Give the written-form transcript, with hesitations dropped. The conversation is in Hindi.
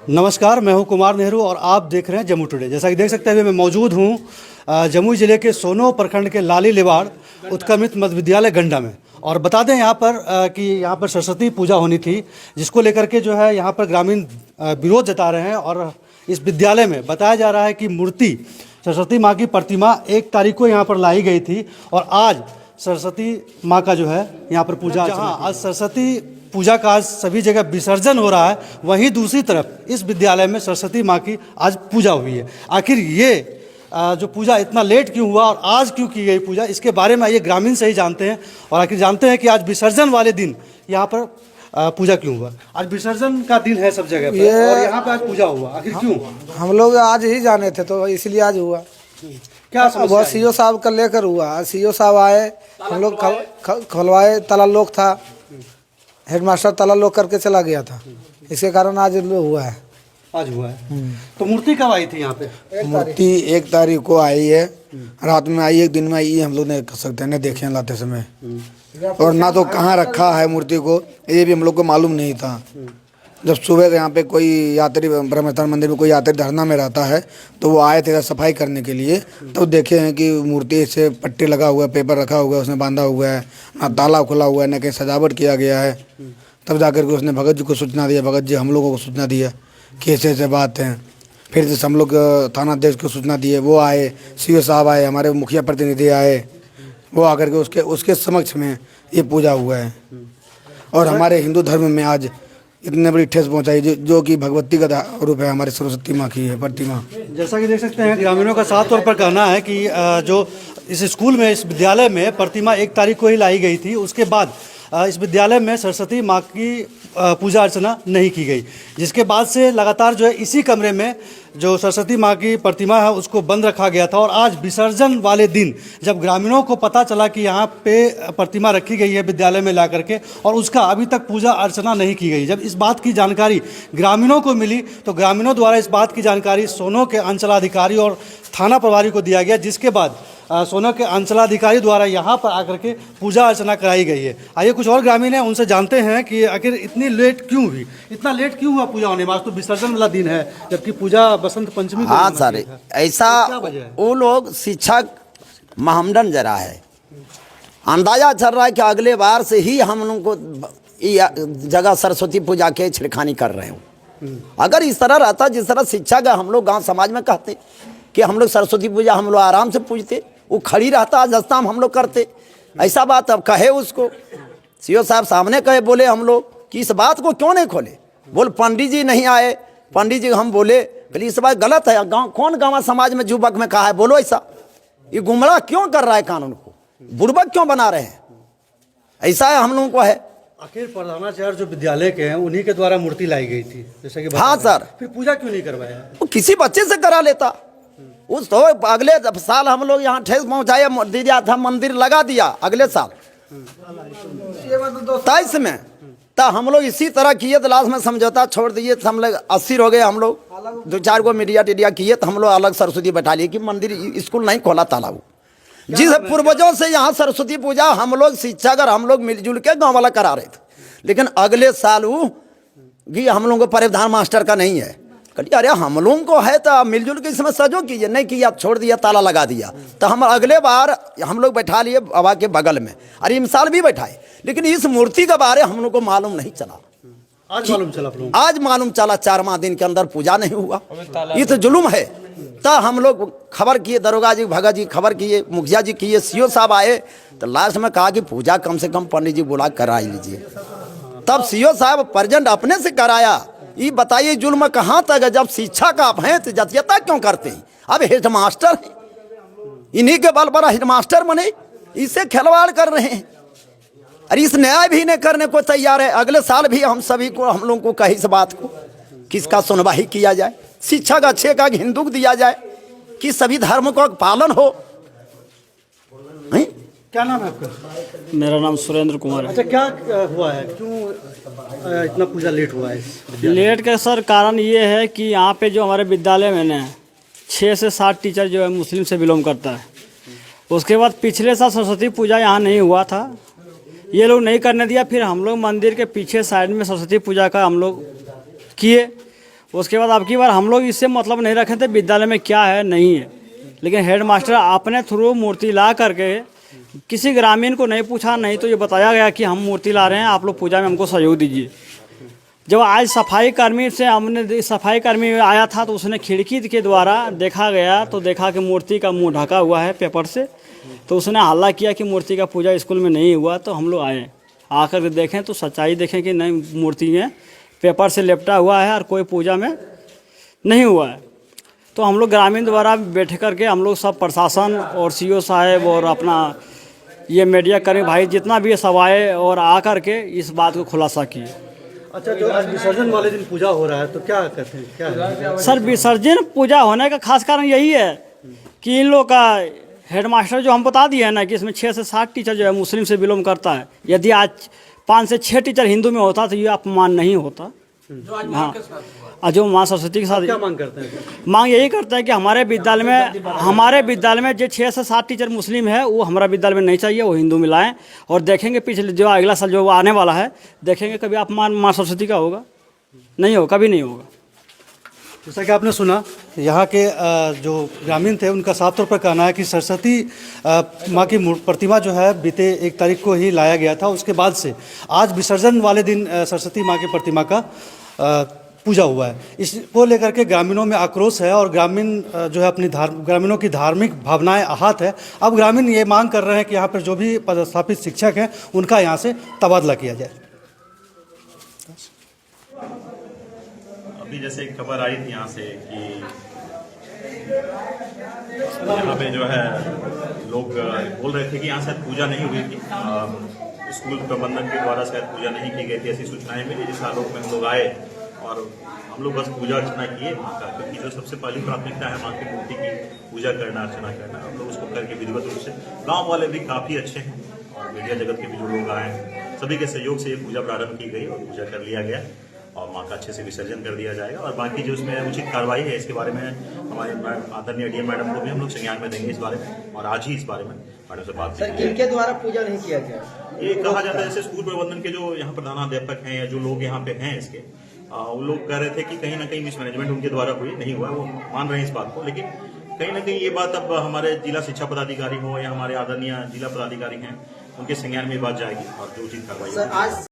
नमस्कार, मैं हूं कुमार नेहरू और आप देख रहे हैं जम्मू टुडे। जैसा कि देख सकते हैं, मैं मौजूद हूं जमुई ज़िले के सोनो प्रखंड के लाली लिवाड़ उत्क्रमित मध्य विद्यालय गंडा में। और बता दें यहाँ पर कि यहाँ पर सरस्वती पूजा होनी थी, जिसको लेकर के जो है यहाँ पर ग्रामीण विरोध जता रहे हैं। और इस विद्यालय में बताया जा रहा है कि मूर्ति सरस्वती माँ की प्रतिमा 1 तारीख को यहाँ पर लाई गई थी और आज सरस्वती माँ का जो है यहाँ पर पूजा, जहाँ आज सरस्वती पूजा का आज सभी जगह विसर्जन हो रहा है, वहीं दूसरी तरफ इस विद्यालय में सरस्वती माँ की आज पूजा हुई है। आखिर ये जो पूजा इतना लेट क्यों हुआ और आज क्यों की गई पूजा, इसके बारे में ये ग्रामीण से ही जानते हैं। और आखिर जानते हैं कि आज विसर्जन वाले दिन यहाँ पर पूजा क्यों हुआ। आज विसर्जन का दिन है सब जगह पर और यहाँ पर आज पूजा हुआ, आखिर क्यों? हम लोग आज ही जाने थे तो इसलिए आज हुआ। क्या समस्या? बहुत सीओ साहब का लेकर हुआ। सीओ साहब आए, हम लोग खुलवाए, ताला लोक था, हेडमास्टर ताला लोक करके चला गया था, इसके कारण आज हुआ है। आज हुआ है। तो मूर्ति कब आई थी यहाँ पे? मूर्ति 1 तारीख को आई है, रात में आई, 1 दिन में आई, हम लोग नहीं कर सकते, नहीं देखे लाते समय, और ना तो कहाँ रखा है मूर्ति को ये भी हम लोग को मालूम नहीं था। जब सुबह यहाँ पे कोई यात्री ब्रह्मस्थान मंदिर में कोई यात्री धरना में रहता है तो वो आए थे सफाई करने के लिए, तो देखे हैं कि मूर्ति से पट्टी लगा हुआ है, पेपर रखा हुआ है, उसने बांधा हुआ है, ना ताला खुला हुआ है, ना कहीं सजावट किया गया है। तब जाकर के उसने भगत जी को सूचना दिया, भगत जी हम लोगों को सूचना दिया कि ऐसे बात है। फिर जैसे हम लोग थाना अध्यक्ष को सूचना दिए, वो आए, सीओ साहब आए, हमारे मुखिया प्रतिनिधि आए, वो आकर के उसके समक्ष में ये पूजा हुआ है। और हमारे हिंदू धर्म में आज इतने बड़ी ठेस पहुंचाई जो कि भगवती का रूप है, हमारी सरस्वती माँ की है प्रतिमा। जैसा कि देख सकते हैं, ग्रामीणों का साफ तौर पर कहना है कि जो इस स्कूल में, इस विद्यालय में प्रतिमा 1 तारीख को ही लाई गई थी, उसके बाद इस विद्यालय में सरस्वती माँ की पूजा अर्चना नहीं की गई, जिसके बाद से लगातार जो है इसी कमरे में जो सरस्वती माँ की प्रतिमा है उसको बंद रखा गया था। और आज विसर्जन वाले दिन जब ग्रामीणों को पता चला कि यहाँ पे प्रतिमा रखी गई है विद्यालय में ला करके और उसका अभी तक पूजा अर्चना नहीं की गई, जब इस बात की जानकारी ग्रामीणों को मिली तो ग्रामीणों द्वारा इस बात की जानकारी सोनो के अंचलाधिकारी और थाना प्रभारी को दिया गया, जिसके बाद सोनो के अंचलाधिकारी द्वारा यहाँ पर आकर के पूजा अर्चना कराई गई है। आइए कुछ और ग्रामीण हैं, उनसे जानते हैं कि आखिर इतनी लेट क्यों हुई, इतना लेट क्यों हुआ पूजा होने में। आज तो विसर्जन वाला दिन है, जबकि पूजा बसंत पंचमी को। हाँ सर, ऐसा वो लोग शिक्षक महमडन जरा है, अंदाजा चल रहा है कि अगले बार से ही हम लोग को जगह सरस्वती पूजा के छिड़खानी कर रहे हो। अगर इस तरह रहता जिस तरह शिक्षक हम लोग गांव समाज में कहते कि हम लोग सरस्वती पूजा हम लोग आराम से पूजते, वो खड़ी रहता, आज दस्ताम हम लोग करते, ऐसा बात अब कहे उसको। सीओ साहब सामने कहे, बोले हम लोग कि इस बात को क्यों नहीं खोले, बोल पंडित जी नहीं आए, पंडित जी हम बोले इस बात गलत है। गाँव कौन गाँव समाज में युवक में कहा है, बोलो ऐसा, ये गुमराह क्यों कर रहा है, कानून को बुड़बक क्यों बना रहे हैं, ऐसा है हम लोगों को है। आखिर प्रधानाचार्य जो विद्यालय के हैं उन्हीं के द्वारा मूर्ति लाई गई थी, जैसे कि हाँ सर, फिर पूजा क्यों नहीं करवाया? वो किसी बच्चे से करा लेता। उस तो अगले साल हम लोग यहाँ ठेस पहुँचाया दिया था, मंदिर लगा दिया अगले साल 23 में, तो हम लोग इसी तरह किए तो लास्ट में समझौता छोड़ दिए, हम लोग 80 हो गए, हम लोग 2-4 को मीडिया टीडिया किए तो हम लोग अलग सरस्वती बैठा लिए कि मंदिर स्कूल नहीं खोला तालाब। जिस पूर्वजों से यहाँ सरस्वती पूजा हम लोग शिक्षक और हम लोग मिलजुल के गाँव वाला करा रहे थे, लेकिन अगले साल वो भी हम लोगों को प्रावधान मास्टर का नहीं है। कहिए अरे हम लोगों को है तो मिलजुल के इसमें सजो कीजिए, नहीं किया छोड़ दिया, ताला लगा दिया। तो हम अगले बार हम लोग बैठा लिए बाबा के बगल में, अरे मिसाल भी बैठाए, लेकिन इस मूर्ति के बारे हम लोग को मालूम नहीं चला। आज मालूम चला, आज मालूम चला, 4वां दिन के अंदर पूजा नहीं हुआ, ये तो जुल्म है। तो हम लोग खबर किए, दरोगा जी भगत जी खबर किए, मुखिया जी किए, सीओ साहब आए, तो लास्ट में कहा कि पूजा कम से कम पंडित जी बुला करा लीजिए। तब सीओ साहब प्रेजेंट अपने से कराया। ये बताइए जुल्म कहाँ तक है, जब शिक्षा का आप हैं तो जतियता क्यों करते हैं? अब हेडमास्टर इन्हीं के बल पर हेडमास्टर बने, इससे खिलवाड़ कर रहे हैं। अरे इस न्याय भी नहीं करने को तैयार है। अगले साल भी हम सभी को, हम लोगों को कही इस बात को, किसका सुनवाई किया जाए, शिक्षा का अच्छे का हिंदू को दिया जाए कि सभी धर्म का पालन हो। क्या नाम है आपका? मेरा नाम सुरेंद्र कुमार है। अच्छा, क्या हुआ है, क्यों इतना पूजा लेट हुआ है? लेट का सर कारण ये है कि यहाँ पे जो हमारे विद्यालय में ना 6 से 7 टीचर जो है मुस्लिम से बिलोंग करता है। उसके बाद पिछले साल सरस्वती पूजा यहाँ नहीं हुआ था, ये लोग नहीं करने दिया। फिर हम लोग मंदिर के पीछे साइड में सरस्वती पूजा का हम लोग किए, उसके बाद अब की बार हम लोग इससे मतलब नहीं रखे थे विद्यालय में क्या है नहीं है, लेकिन हेड मास्टर अपने थ्रू मूर्ति ला करके किसी ग्रामीण को नहीं पूछा, नहीं तो ये बताया गया कि हम मूर्ति ला रहे हैं, आप लोग पूजा में हमको सहयोग दीजिए। जब आज सफाई कर्मी से हमने सफाई कर्मी आया था तो उसने खिड़की के द्वारा देखा गया तो देखा कि मूर्ति का मुंह ढका हुआ है पेपर से, तो उसने हल्ला किया कि मूर्ति का पूजा स्कूल में नहीं हुआ। तो हम लोग आए, आकर के देखें तो सच्चाई देखें कि नहीं, मूर्ति में पेपर से लिपटा हुआ है और कोई पूजा में नहीं हुआ है। तो हम लोग ग्रामीण द्वारा बैठ करके हम लोग सब प्रशासन और सीओ साहब और अपना ये मीडिया कर्मी भाई जितना भी सब आए और आकर के इस बात को खुलासा किए। अच्छा, जो आज विसर्जन वाले दिन पूजा हो रहा है तो क्या कहते हैं, क्या है? सर विसर्जन पूजा होने का खास कारण यही है कि इन लोग का हेडमास्टर जो हम बता दिए हैं ना कि इसमें 6 से 7 टीचर जो है मुस्लिम से बिलोंग करता है। यदि आज 5 से 6 टीचर हिंदू में होता तो ये अपमान नहीं होता। हाँ, और जो माँ सरस्वती के साथ क्या मांग करते हैं? मांग यही करता है कि हमारे विद्यालय में जो 6 से 7 टीचर मुस्लिम है वो हमारा विद्यालय में नहीं चाहिए, वो हिंदू में लाएं। और देखेंगे पिछले जो अगला साल जो आने वाला है, देखेंगे कभी अपमान माँ सरस्वती का होगा नहीं होगा, कभी नहीं होगा। जैसा कि आपने सुना, यहाँ के जो ग्रामीण थे उनका साफ तौर पर कहना है कि सरस्वती माँ की प्रतिमा जो है बीते 1 तारीख को ही लाया गया था। उसके बाद से आज विसर्जन वाले दिन सरस्वती माँ की प्रतिमा का पूजा हुआ है। इसको लेकर के ग्रामीणों में आक्रोश है और ग्रामीण जो है अपनी ग्रामीणों की धार्मिक भावनाएं आहत है। अब ग्रामीण ये मांग कर रहे हैं कि यहाँ पर जो भी पदस्थापित शिक्षक हैं उनका यहाँ से तबादला किया जाए। अभी जैसे एक खबर आई थी यहाँ से कि यहाँ पे जो है लोग बोल रहे थे कि यहाँ शायद पूजा नहीं हुई थी, स्कूल प्रबंधन के द्वारा शायद पूजा नहीं की गई थी, ऐसी सूचनाएं मिली। जिस आलोक में हम लोग आए और हम लोग बस पूजा अर्चना किए माँ का, क्योंकि जो सबसे पहली प्राथमिकता है माँ की मूर्ति की पूजा करना, अर्चना करना, हम लोग उसको करके विधिवत रूप से। गाँव वाले भी काफ़ी अच्छे हैं और मीडिया जगत के भी जो लोग आए हैं सभी के सहयोग से ये पूजा प्रारंभ की गई और पूजा कर लिया गया और माँ का अच्छे से विसर्जन कर दिया जाएगा। और बाकी जो उसमें उचित कार्रवाई है इसके बारे में हमारे आदरणीय डीएम मैडम को भी हम लोग संज्ञान में देंगे इस बारे में, और आज ही इस बारे में मैडम से बात करेंगे। इनके द्वारा पूजा नहीं किया गया, ये कहा जाता है जैसे स्कूल प्रबंधन के जो यहाँ प्रधानाध्यापक हैं या जो लोग यहाँ पे हैं इसके, वो लोग कह रहे थे कि कहीं ना कहीं मिसमैनेजमेंट उनके द्वारा हुई, नहीं हुआ, वो मान रहे हैं इस बात को। लेकिन कहीं ना कहीं ये बात अब हमारे जिला शिक्षा पदाधिकारी हो या हमारे आदरणीय जिला पदाधिकारी हैं उनके संज्ञान में बात जाएगी और जो उचित कार्रवाई